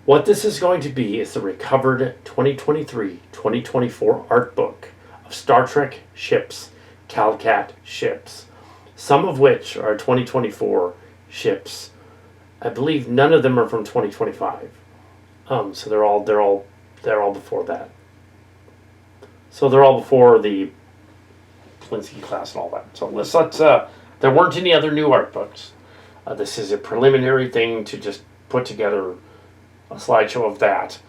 What this is going to be is the recovered 2023-2024 art book of Star Trek ships, Calcat ships, some of which are 2024 ships. I believe none of them are from 2025. So they're all before that. So they're all before the Blinsky class and all that. So let's there weren't any other new art books. This is a preliminary thing to just put together a slideshow of that,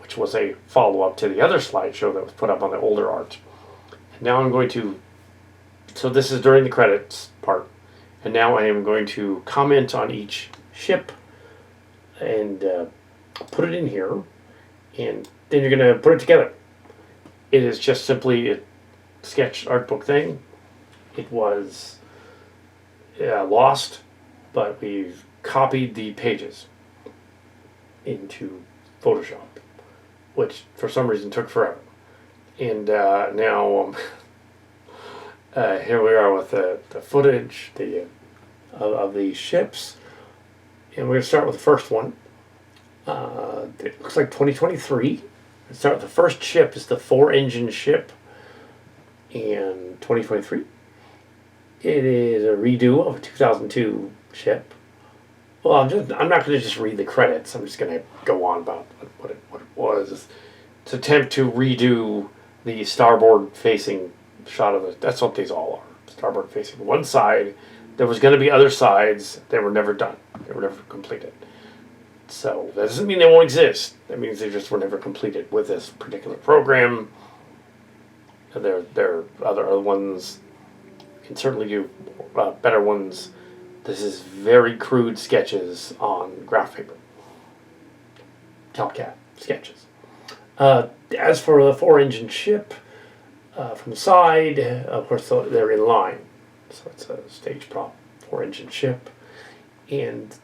which was a follow-up to the other slideshow that was put up on the older art. And now I'm going to, so this is during the credits part, and now I am going to comment on each ship and put it in here, and then you're going to put it together. It is just simply a sketch art book thing. It was lost, but we've copied the pages into Photoshop, which for some reason took forever. And now here we are with the footage of the ships, and we're going to start with the first one. It looks like 2023. Let's start with the first ship. Is the 4-engine ship in 2023. It is a redo of a 2002 ship. Well, I'm not going to just read the credits. I'm just going to go on about what it was. It's an attempt to redo the starboard facing shot of it. That's what these all are. Starboard facing one side. There was going to be other sides. They were never done. They were never completed. So that doesn't mean they won't exist. That means they just were never completed with this particular program. There are other ones. You can certainly do better ones. This is very crude sketches on graph paper. Calcat sketches. As for the 4-engine ship, from the side, of course, they're in line. So it's a stage prop 4-engine ship. And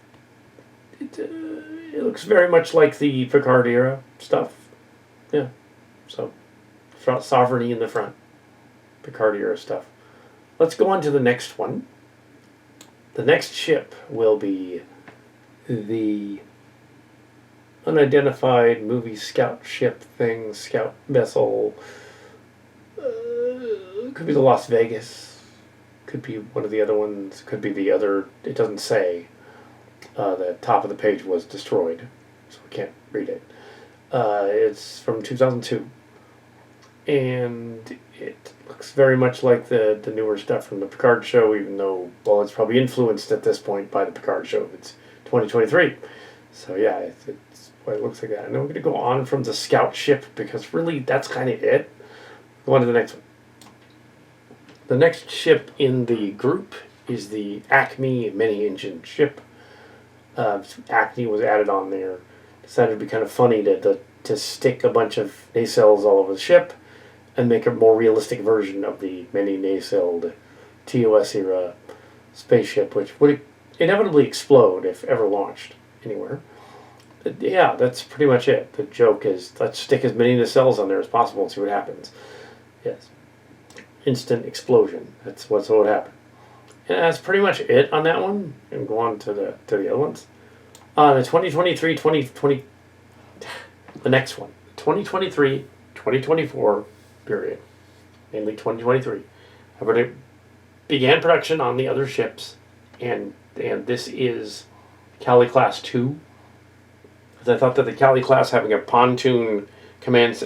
it looks very much like the Picard era stuff. Yeah. So, sovereignty in the front. Picard era stuff. Let's go on to the next one. The next ship will be the unidentified movie scout ship thing, scout vessel. Could be the Las Vegas. Could be one of the other ones. Could be the other. It doesn't say. The top of the page was destroyed, so we can't read it. It's from 2002. And it looks very much like the newer stuff from the Picard show, even though, well, it's probably influenced at this point by the Picard show. It's 2023. So, yeah, it's what it looks like that. And then we're going to go on from the scout ship, because really that's kind of it. Go on to the next one. The next ship in the group is the Acme mini-engine ship. Acme was added on there. Decided to be kind of funny to stick a bunch of nacelles all over the ship and make a more realistic version of the many nacelled TOS era spaceship, which would inevitably explode if ever launched anywhere. But yeah, that's pretty much it. The joke is, let's stick as many nacelles on there as possible and see what happens. Yes. Instant explosion. That's what would happen. And that's pretty much it on that one. And go on to the other ones. The 2023-2020, the next one, 2023-2024 period, namely 2023. I've already began production on the other ships, and this is Cali Class 2. As I thought that the Cali Class having a pontoon command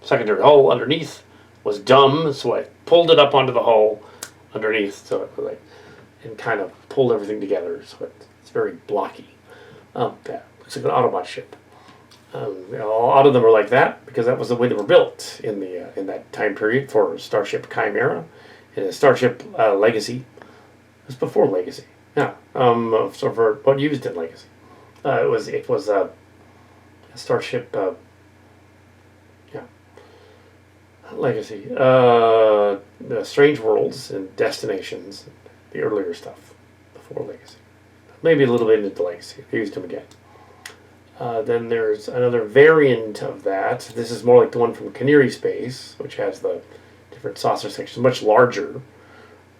secondary hull underneath was dumb, so I pulled it up onto the hull underneath, so it like, and kind of pulled everything together, so it's very blocky. Yeah, looks like an Autobot ship. A lot of them are like that because that was the way they were built in that time period for Starship Chimera and Starship Legacy. It was before Legacy. Yeah. So for what used in Legacy, it was a Starship. Legacy. Strange Worlds and Destinations, the earlier stuff before Legacy. Maybe a little bit into Legacy. They used them again. Then there's another variant of that. This is more like the one from Canary Space, which has the different saucer sections, much larger.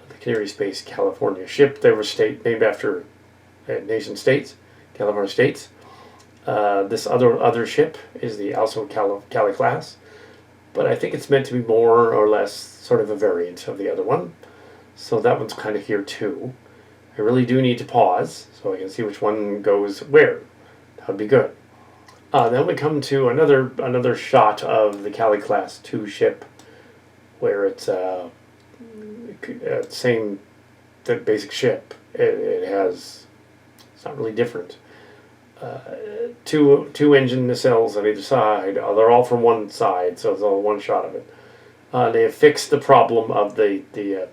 The Canary Space California ship. They were named after nation states, California states. This other ship is the also Cali class, but I think it's meant to be more or less sort of a variant of the other one. So that one's kind of here too. I really do need to pause so I can see which one goes where. That would be good. Then we come to another shot of the Cali class 2 ship, where it's same the basic ship. It has, it's not really different. Two engine nacelles on either side. They're all from one side, so it's all one shot of it. They have fixed the problem of the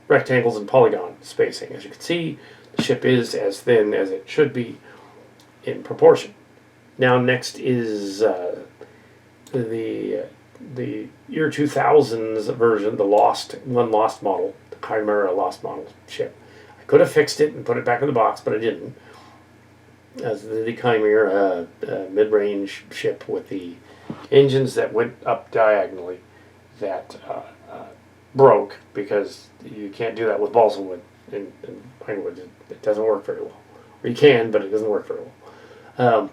rectangles and polygon spacing. As you can see, the ship is as thin as it should be in proportion. Now next is the year 2000's version, the lost model, the Chimera lost model ship. I could have fixed it and put it back in the box, but I didn't. As the Chimera mid-range ship with the engines that went up diagonally that broke, because you can't do that with balsa wood and pine wood. It doesn't work very well. Or you can, but it doesn't work very well.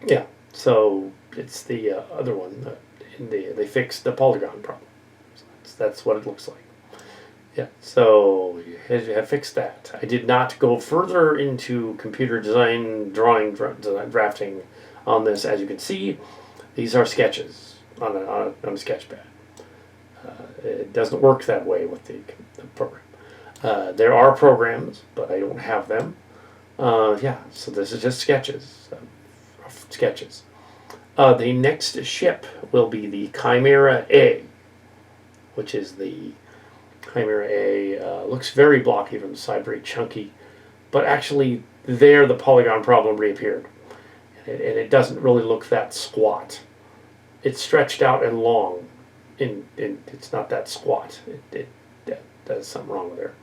Yeah, so it's the other one. They fixed the polygon problem. So that's what it looks like. Yeah, so you have fixed that. I did not go further into computer design, drafting on this. As you can see, these are sketches on a sketch pad. It doesn't work that way with the program. There are programs, but I don't have them. Yeah, so this is just sketches. Sketches. The next ship will be the Chimera A, which is the Chimera A. Looks very blocky from the side, very chunky, but actually there the polygon problem reappeared, and it doesn't really look that squat. It's stretched out and long, and it's not that squat. There's something wrong with there.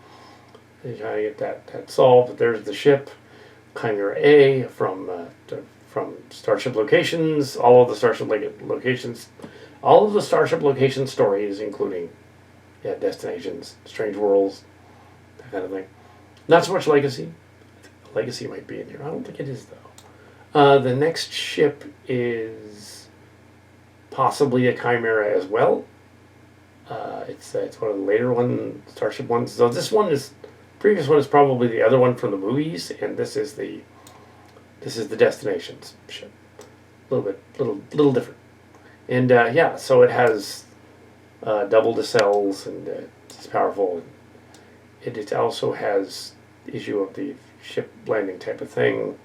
You're trying to get that solved. There's the ship, Chimera A from Starship Locations. All of the Starship locations, all of the Starship location stories, including destinations, strange worlds, that kind of thing. Not so much Legacy. Legacy might be in here. I don't think it is though. The next ship is possibly a Chimera as well. It's one of the later Starship ones. So this one is, previous one is probably the other one from the movies, and this is the Destinations ship. A little different. And yeah, so it has double nacelles, and it's powerful. It also has the issue of the ship landing type of thing.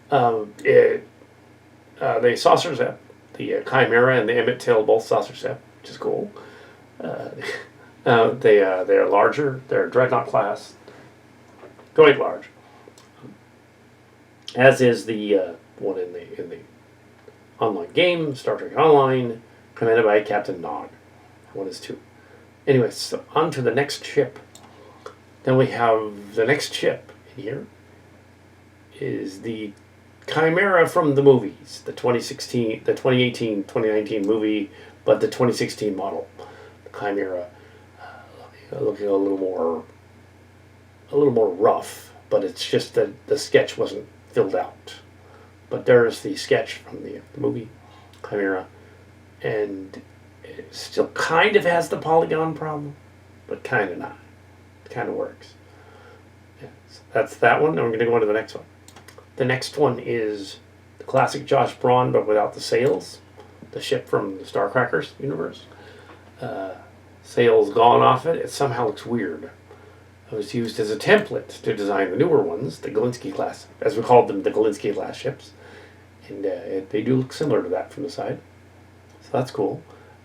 The saucer set, the Chimera and the Emmett Till both saucer set, which is cool. They are larger. They're Dreadnought class, quite large. As is the one in the online game, Star Trek Online, commanded by Captain Nog. One is 2. Anyway, so on to the next ship. Then we have the next ship in here is the Chimera from the movies, the 2018, 2019 movie, but the 2016 model. The Chimera looking a little more rough, but it's just that the sketch wasn't filled out. But there's the sketch from the movie Chimera, and it still kind of has the polygon problem, but kind of not. It kind of works. Yeah, so that's that one, and we're going to go on to the next one. The next one is the classic Josh Braun, but without the sails. The ship from the Starcrackers universe. Sails gone off it. It somehow looks weird. It was used as a template to design the newer ones, the Galinsky class, as we called them, the Galinsky class ships. And they do look similar to that from the side. So that's cool.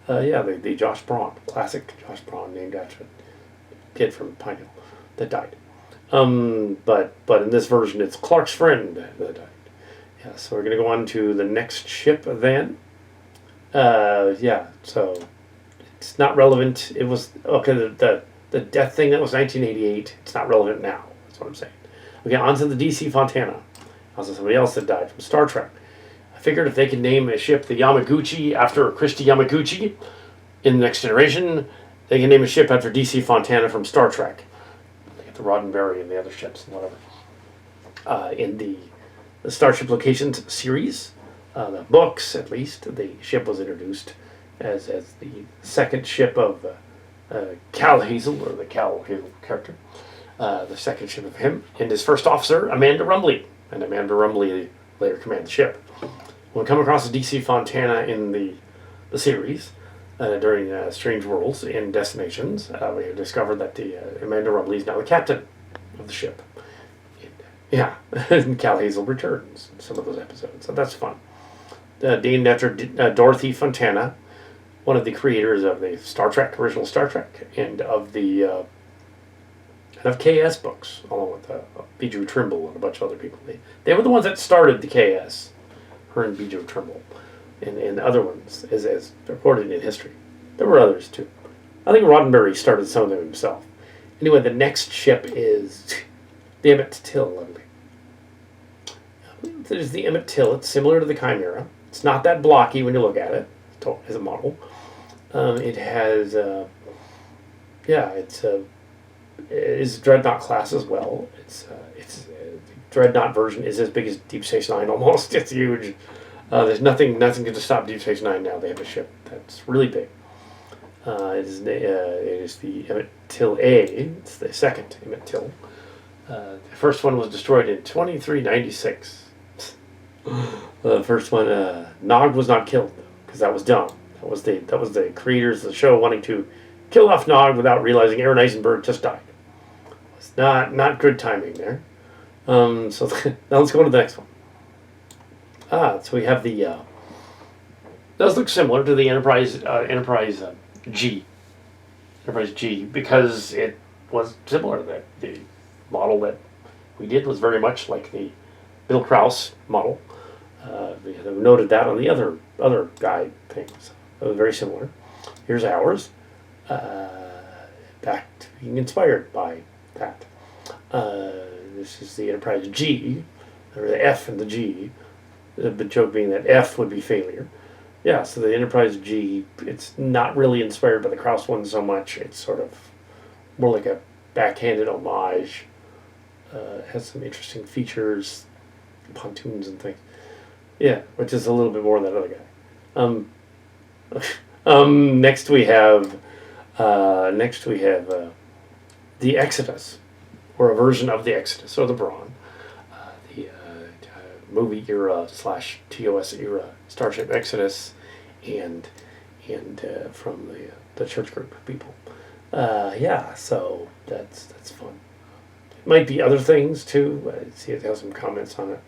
Yeah, the Josh Braun, classic Josh Braun, named after a kid from Pine Hill that died. But in this version, it's Clark's friend that died. Yeah, so we're going to go on to the next ship then. Yeah, so it's not relevant. It was, okay, the death thing, that was 1988. It's not relevant now. That's what I'm saying. Okay, on to the DC Fontana. Also somebody else that died from Star Trek. I figured if they could name a ship the Yamaguchi after Christy Yamaguchi in the Next Generation, they can name a ship after DC Fontana from Star Trek. They get the Roddenberry and the other ships and whatever. In the the Starship Locations series, the books at least, the ship was introduced as the second ship of Cal Hazel, or the Cal Hazel character, the second ship of him, and his first officer, Amanda Rumley. And Amanda Rumley later commanded the ship. When we come across DC Fontana in the series, during Strange Worlds and Destinations, we have discovered that the Amanda Rumley is now the captain of the ship. Yeah, and Cal Hazel returns in some of those episodes, so that's fun. Named after Dorothy Fontana, one of the creators of the Star Trek, original Star Trek, and of the KS books, along with Bijou Trimble and a bunch of other people. They were the ones that started the KS, her and Bijou Trimble, and other ones, as recorded in history. There were others, too. I think Roddenberry started some of them himself. Anyway, the next ship is the Emmett Till, I believe. It is the Emmett Till. It's similar to the Chimera. It's not that blocky when you look at it as a model. It has, it is Dreadnought class as well. The Dreadnought version is as big as Deep Space Nine almost. It's huge. There's nothing to stop Deep Space Nine now. They have a ship that's really big. It is the Emmett Till A. It's the second Emmett Till. The first one was destroyed in 2396. The first one, Nog was not killed because that was dumb. That was the creators of the show wanting to kill off Nog without realizing Aaron Eisenberg just died. It's not good timing there. So now let's go to the next one. So we have the. Does look similar to the Enterprise G. Enterprise G, because it was similar to that. The model that we did was very much like the Bill Krause model. We noted that on the other guide things. It was very similar. Here's ours. Back to being inspired by that. This is the Enterprise G, or the F and the G. The joke being that F would be failure. Yeah, so the Enterprise G, it's not really inspired by the Krause one so much. It's sort of more like a backhanded homage. It has some interesting features, pontoons and things. Yeah, which is a little bit more than that other guy. Next we have the Exodus, or a version of the Exodus, or the Brawn, the movie era / TOS era Starship Exodus, and from the church group people. So that's fun. It might be other things too. I see it has some comments on it.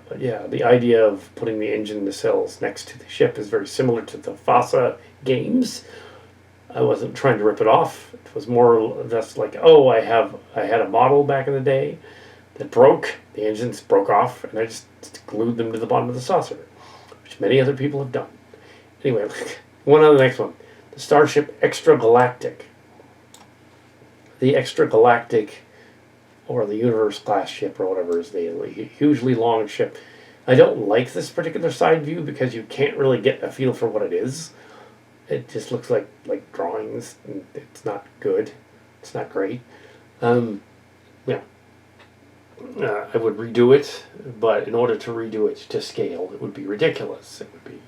But yeah, the idea of putting the engine nacelles next to the ship is very similar to the FASA games. I wasn't trying to rip it off. It was more or less like, I had a model back in the day that broke. The engines broke off, and I just glued them to the bottom of the saucer, which many other people have done. Anyway, one on the next one. The Starship Extragalactic. The Extragalactic, or the Universe class ship, or whatever, is the hugely long ship. I don't like this particular side view because you can't really get a feel for what it is. It just looks like drawings, and it's not good. It's not great. I would redo it, but in order to redo it to scale, it would be ridiculous. It would be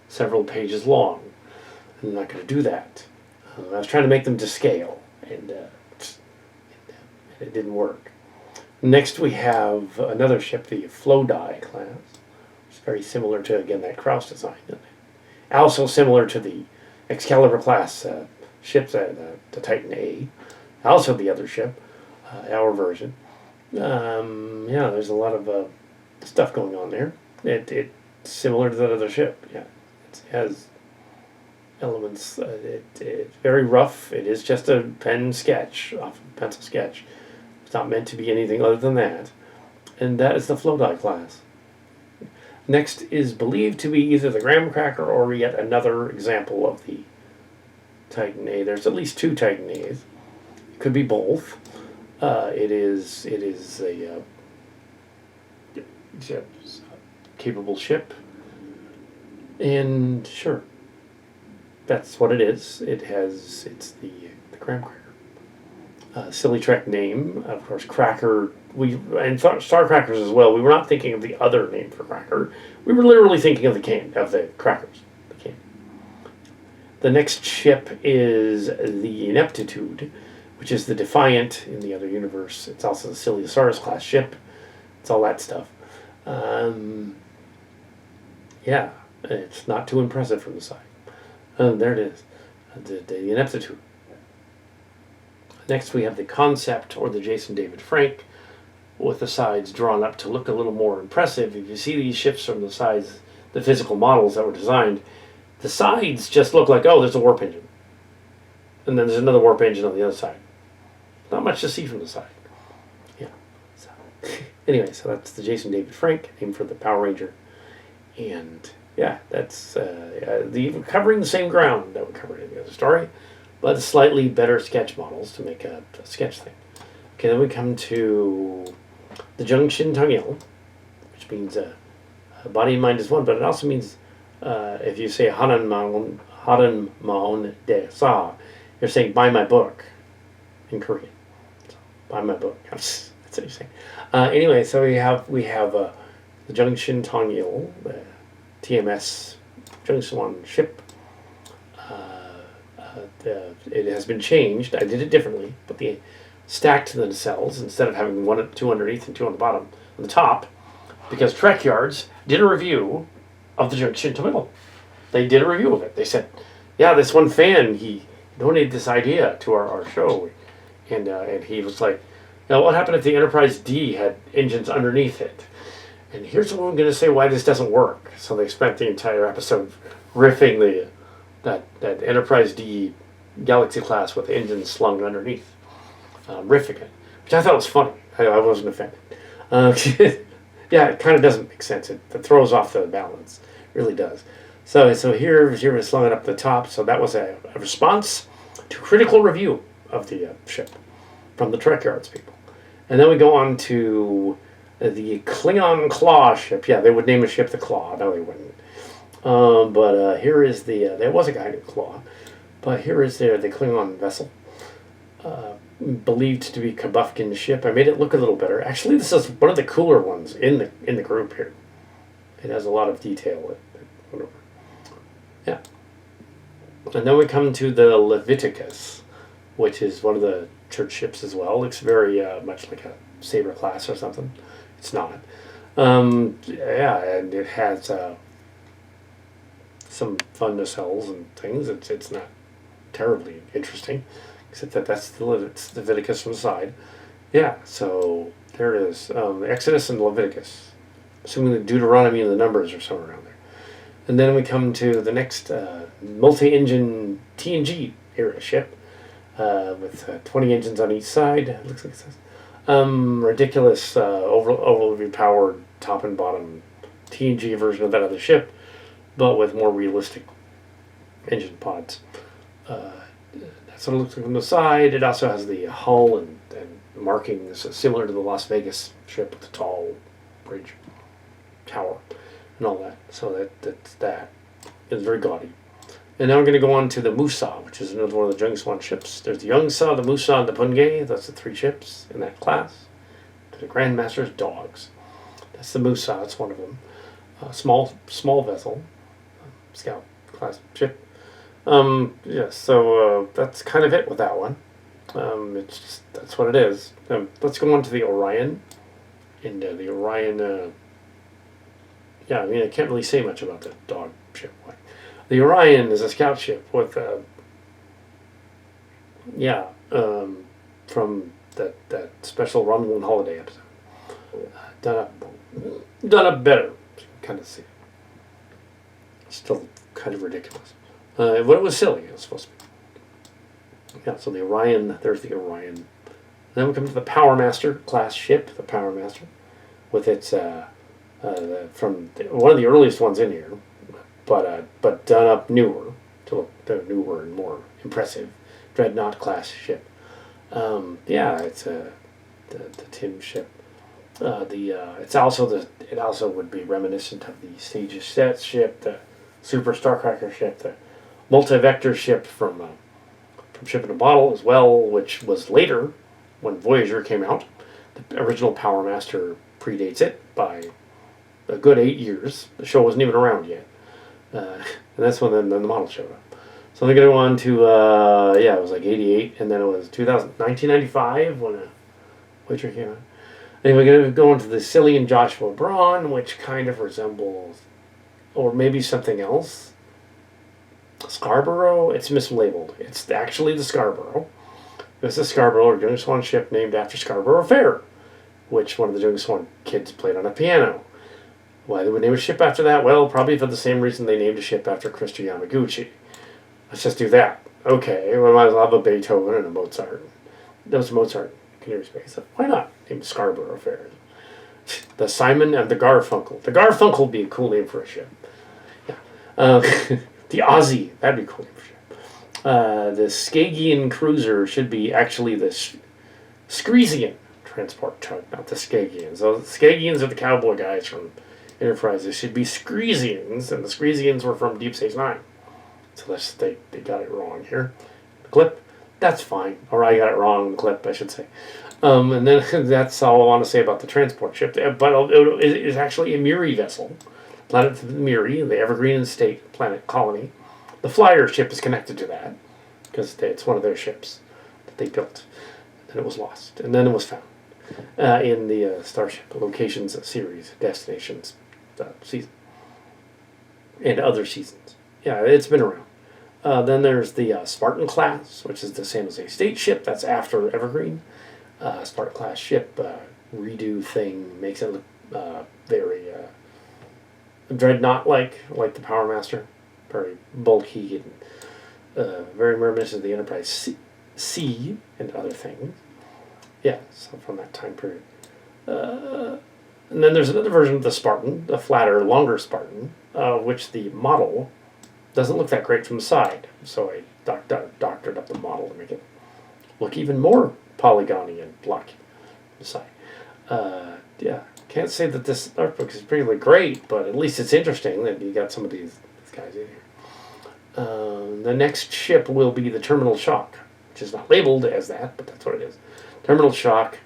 several pages long. I'm not going to do that. I was trying to make them to scale, and it didn't work. Next we have another ship, the Flowdie class. It's very similar to, again, that Krause design. Also similar to the Excalibur class ships, the Titan A. Also the other ship, our version. There's a lot of stuff going on there. It's similar to that other ship. Yeah, it has elements. It's very rough. It is just a pencil sketch. It's not meant to be anything other than that. And that is the Flowdie class. Next is believed to be either the Graham Cracker or yet another example of the Titan A. There's at least two Titan A's. It could be both. It is a capable ship. And sure, that's what it is. It's the Graham Cracker. Silly Trek name, of course. Cracker Star Crackers as well. We were not thinking of the other name for cracker. We were literally thinking of the crackers. The can. The next ship is the Ineptitude, which is the Defiant in the other universe. It's also the Siliosaurus class ship. It's all that stuff. Yeah, it's not too impressive from the side. There it is, the Ineptitude. Next we have the Concept, or the Jason David Frank, with the sides drawn up to look a little more impressive. If you see these ships from the sides, the physical models that were designed, the sides just look like, oh, there's a warp engine. And then there's another warp engine on the other side. Not much to see from the side. Yeah. So, anyway, so that's the Jason David Frank, named for the Power Ranger. And yeah, that's covering the same ground that we covered in the other story, but slightly better sketch models to make a sketch thing. Okay, then we come to the Junction Tangil, which means body and mind is one, but it also means if you say Hanan Maon de Sa, you're saying buy my book in Korean. So, buy my book. That's what you're saying. Anyway, so we have the Junction Tangil, the TMS Junction 1 ship. It has been changed. I did it differently, but the stacked the nacelles instead of having two underneath and two on the bottom, on the top, because Trek Yards did a review of the Junction to Middle. They did a review of it. They said, yeah, this one fan, he donated this idea to our show, and he was like, now what happened if the Enterprise D had engines underneath it? And here's what I'm going to say why this doesn't work. So they spent the entire episode riffing that Enterprise D Galaxy class with engines slung underneath, riffing it, which I thought was funny. I wasn't offended. Yeah, it kind of doesn't make sense. It throws off the balance. It really does. So here we slung it up the top. So that was a response to critical review of the ship from the Trek Yards people. And then we go on to the Klingon Claw ship. Yeah, they would name a ship the Claw. No, they wouldn't. But here is there was a guy named Claw. But here is the Klingon vessel. Believed to be Kabufkin's ship. I made it look a little better. Actually, this is one of the cooler ones in the group here. It has a lot of detail. Whatever. Yeah. And then we come to the Leviticus, which is one of the church ships as well. Looks very much like a Saber class or something. It's not. Yeah, and it has some fun nacelles and things. It's not terribly interesting, except that's the Leviticus from the side. Yeah, so there it is. Exodus and Leviticus. Assuming the Deuteronomy and the Numbers are somewhere around there. And then we come to the next multi-engine TNG era ship with 20 engines on each side. It looks like it says. Ridiculous overly powered top and bottom TNG version of that other ship, but with more realistic engine pods. That's what it looks like from the side. It also has the hull and markings similar to the Las Vegas ship with the tall bridge tower and all that. So that's that. It's very gaudy. And now we're going to go on to the Musa, which is another one of the Jungswan ships. There's the Yongsa, the Musa, and the Punge. That's the three ships in that class. To the Grandmaster's dogs. That's the Musa. That's one of them. Small vessel, scout class ship. Yeah. So that's kind of it with that one. It's just, that's what it is. Let's go on to the Orion. And the Orion. Yeah, I mean I can't really say much about the dog ship. The Orion is a scout ship with, from that special Romulan holiday episode. Done up better. You can kind of see it. Still kind of ridiculous. But it was silly. It was supposed to be. Yeah, so the Orion, there's the Orion. Then we come to the Power Master class ship, the Power Master, with its, from one of the earliest ones in here. But done up newer, to look newer and more impressive, Dreadnought class ship. Yeah, it's the Tim ship. It also would be reminiscent of the Stages Set ship, the Super Starcracker ship, the Multi-Vector ship from Ship in a Bottle as well, which was later when Voyager came out. The original Power Master predates it by a good 8 years. The show wasn't even around yet. And that's when the model showed up. So they're going to go on to, it was like 88, and then it was 1995 when Witcher came out. And we're going to go into the Cillian Joshua Braun, which kind of resembles, or maybe something else. Scarborough? It's mislabeled. It's actually the Scarborough. It's the Scarborough, a Young Swan ship named after Scarborough Fair, which one of the Young Swan kids played on a piano. Why they would name a ship after that? Well, probably for the same reason they named a ship after Christopher Yamaguchi. Let's just do that. Okay, we might as well have a Beethoven and a Mozart. That was Mozart, Canary Space. Why not? Named Scarborough Fair. The Simon and the Garfunkel. The Garfunkel would be a cool name for a ship. Yeah. The Aussie. That'd be a cool name for a ship. The Skagian Cruiser should be actually the Screesian transport tug, not the Skagians. So the Skagians are the cowboy guys from Enterprise. They should be Screesians, and the Screesians were from Deep Space Nine. So they got it wrong here. The clip, that's fine. Or I got it wrong in the clip, I should say. And then that's all I want to say about the transport ship. But it is actually a Miri vessel. Planet Miri, the Evergreen State planet colony. The flyer ship is connected to that because it's one of their ships that they built. And then it was lost. And then it was found in the Starship Locations series, Destinations season. And other seasons. Yeah, it's been around. Then there's the Spartan class, which is the San Jose State ship. That's after Evergreen. Spartan class ship, redo thing, makes it look very dreadnought-like the Power Master. Very bulky and very reminiscent of the Enterprise C and other things. Yeah, so from that time period. And then there's another version of the Spartan, the flatter, longer Spartan, which the model doesn't look that great from the side. So I doctored up the model to make it look even more polygony and blocky from the side. Can't say that this art book is particularly great, but at least it's interesting that you got some of these guys in here. The next ship will be the Terminal Shock, which is not labeled as that, but that's what it is. Terminal Shock.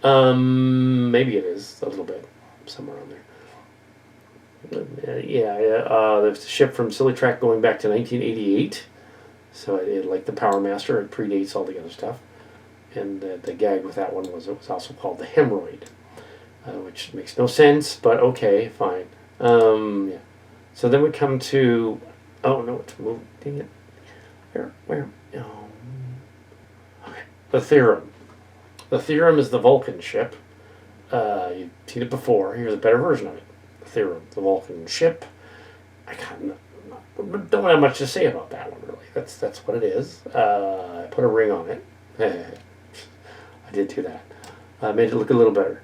Maybe it is a little bit somewhere on there. There's a ship from Silly Track going back to 1988. So it like the Power Master, it predates all the other stuff. And the gag with that one was it was also called the Hemorrhoid, which makes no sense, but okay, fine. So then we come to, oh no, it's moved. Dang it. Where? Oh. Okay. The Theorem. The Theorem is the Vulcan ship. You've seen it before. Here's a better version of it. The Theorem, the Vulcan ship. I don't have much to say about that one, really. That's what it is. I put a ring on it. I did do that. I made it look a little better.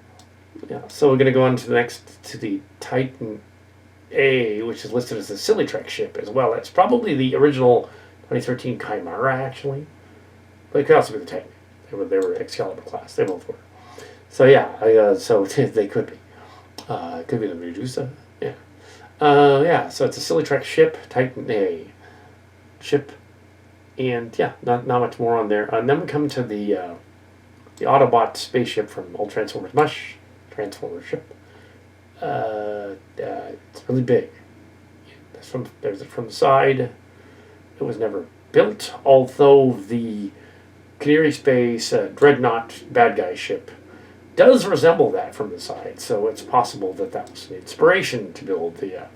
Yeah. So we're going to go on to the Titan A, which is listed as the Silly Trek ship as well. It's probably the original 2013 Chimera, actually. But it could also be the Titan. They were Excalibur class. They both were. So yeah, so they could be. It could be the Medusa. Yeah. So it's a Silly Trek ship, Titan A ship, and yeah, not much more on there. And then we come to the Autobot spaceship from Old Transformers Mush, Transformer ship. It's really big. There's it from the side. It was never built, although the Canary Space Dreadnought bad guy ship does resemble that from the side, so it's possible that was an inspiration to build the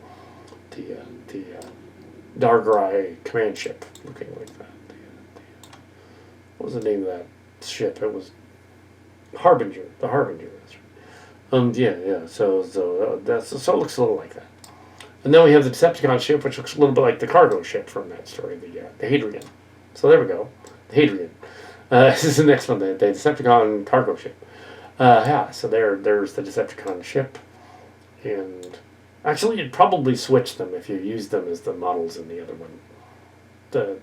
Dargrai command ship, looking like that. What was the name of that ship? It was Harbinger. The Harbinger. That's right. So it looks a little like that. And then we have the Decepticon ship, which looks a little bit like the cargo ship from that story, the Hadrian. So there we go, the Hadrian. This is the next one, the Decepticon cargo ship. So there's the Decepticon ship, and actually you'd probably switch them if you used them as the models in the other one. The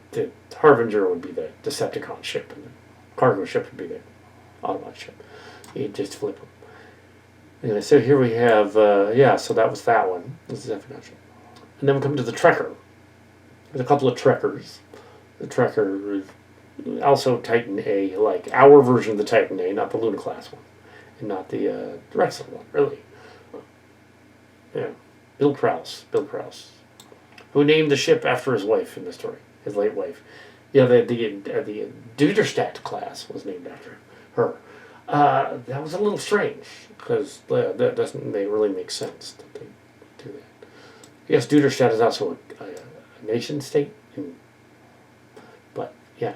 Harbinger would be the Decepticon ship, and the cargo ship would be the Autobot ship. You'd just flip them. Anyway, so here we have, so that was that one. This is Decepticon ship. And then we come to the Trekker. There's a couple of Trekkers. The Trekker is also Titan A, like our version of the Titan A, not the Luna class one. and not the wrestler one, really. Yeah, Bill Krause. Bill Krause, who named the ship after his wife in the story, his late wife. Yeah, the Duderstadt class was named after her. That was a little strange because that doesn't really make sense that they do that. Yes, Duderstadt is also a nation state, but yeah,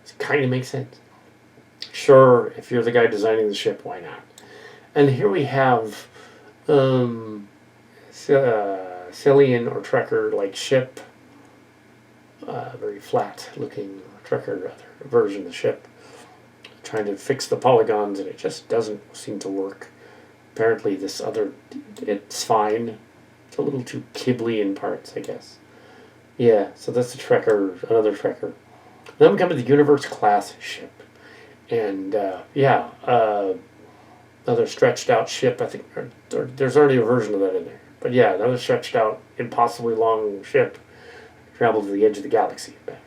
it kind of makes sense. Sure, if you're the guy designing the ship, why not? And here we have Cillian or Trekker like ship, very flat looking Trekker version of the ship, trying to fix the polygons, and it just doesn't seem to work. Apparently this other, it's fine. It's a little too kibbly in parts, I guess. Yeah, so that's the Trekker, another Trekker. Then we come to the Universe class ship. And another stretched out ship. I think there's already a version of that in there. But yeah, another stretched out, impossibly long ship traveled to the edge of the galaxy and back.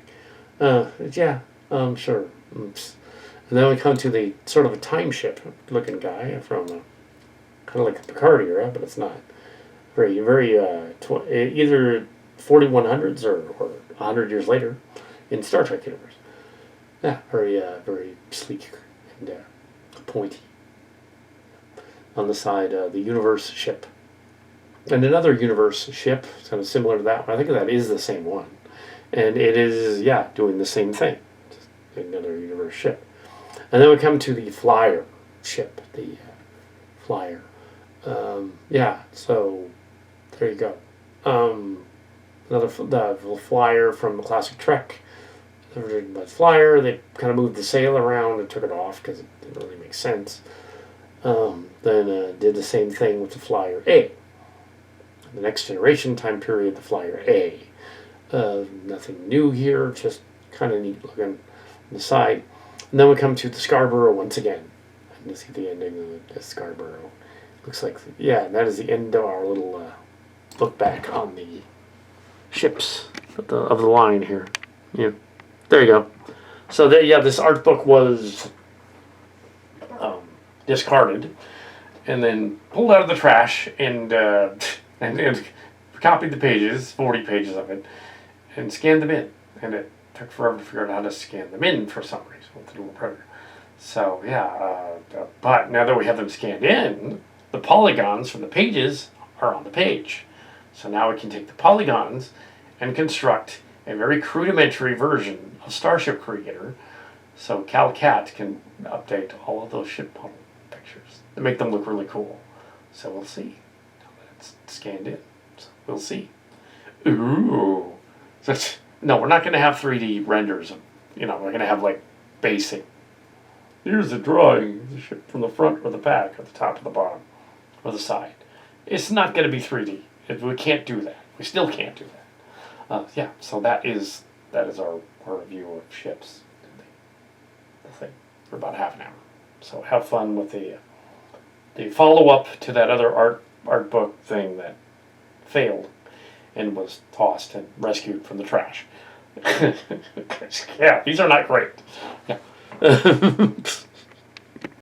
Sure. Oops. And then we come to the sort of a time ship looking guy from kind of like the Picard era, but it's not. Very, very, either 4100s or 100 years later in Star Trek universe. Yeah, very sleek and pointy. On the side, the Universe ship. And another Universe ship, kind of similar to that one. I think that is the same one. And it is, doing the same thing. Just another Universe ship. And then we come to the Flyer ship, the Flyer. So there you go. The Flyer from the classic Trek. The Flyer, they kind of moved the sail around and took it off because it didn't really make sense. Then did the same thing with the Flyer A. The Next Generation time period, the Flyer A. Nothing new here, just kind of neat looking on the side. And then we come to the Scarborough once again. And you see the ending of the Scarborough. Looks like, that is the end of our little look back on the ships of the line here. Yeah. There you go. So this art book was discarded and then pulled out of the trash and copied the pages, 40 pages of it, and scanned them in. And it took forever to figure out how to scan them in for some reason with the dual printer. So but now that we have them scanned in, the polygons from the pages are on the page. So now we can take the polygons and construct a very rudimentary version of Starship Creator, so CalCat can update all of those ship model pictures and make them look really cool. So we'll see. It's scanned in. So we'll see. Ooh. No, we're not going to have 3D renders. We're going to have like basic. Here's a drawing of the ship from the front or the back, or the top or the bottom, or the side. It's not going to be 3D. We can't do that. We still can't do that. So that is our review of ships. The thing for about half an hour. So have fun with the follow up to that other art book thing that failed and was tossed and rescued from the trash. These are not great. Yeah.